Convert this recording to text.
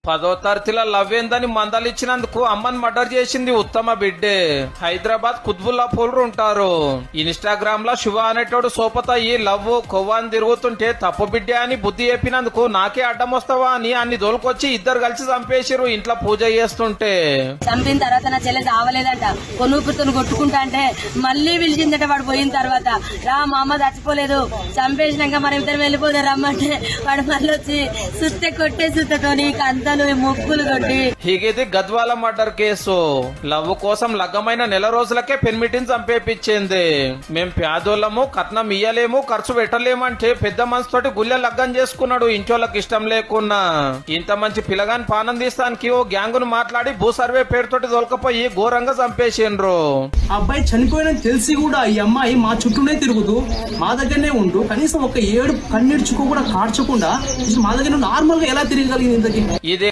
10వ తరగతిలో లవ్ ఏందని మందలిచ్చినందుకు అమ్మని మర్డర్ చేసింది ఉత్తమ బిడ్డే. హైదరాబాద్ కుత్బుల్లాపూర్ ఉంటారు. ఇన్స్టాగ్రామ్ లో శివ అనేటోడు సోపతయ్యి లవ్ కొవ్వాని తిరుగుతుంటే తప్పు బిడ్డే అని బుద్ధి చెప్పినందుకు నాకే అడ్డం వస్తావా అని అన్ని దోలుకొచ్చి ఇద్దరు కలిసి చంపేసిరు ఇంట్లో పూజ చేస్తుంటే. చంపిన తర్వాత నా చెల్లె చావలేదంట, కొనుక్కుతో కొట్టుకుంటా అంటే మళ్ళీ పిలిచిందట. వాడు పోయిన తర్వాత రా మా అమ్మ చచ్చిపోలేదు, చంపేసినాక మనం ఇద్దరు వెళ్ళిపోతే రమ్మంటే వాడు మళ్ళీ వచ్చి సుత్తే కొట్టే సుత్తతోని అంత ముగ్గులు కొట్టి. హీగిది గద్వాల మర్డర్ కేసు. లవ్ కోసం లగ్గమైన నెల రోజులకే పెన్మిటిని చంపేపించింది. మేం పేదోళ్ళము, కట్నం ఇయ్యలేము, ఖర్చు పెట్టలేమంటే పెద్ద మనసుతోటి గుళ్ళె లగ్గం చేసుకున్నాడు ఇంటోళ్ళకి ఇష్టం లేకున్నా. ఇంత మంచి పిల్లగాని పానం తీస్తానికి ఓ గ్యాంగును మాట్లాడి భూ సర్వే పేరుతోటి దొలకపోయి ఘోరంగా చంపేసిండ్రు. అబ్బాయి చనిపోయినని తెలిసి కూడా ఈ అమ్మాయి మా చుట్టూనే తిరుగుతూ మా దగ్గరనే ఉంటూ కనీసం ఒక ఏడు కన్నీడ్చుకో కూడా కార్చకుండా మా దగ్గర నార్మల్ గా ఎలా తిరగలిగింది ఇంతకీ?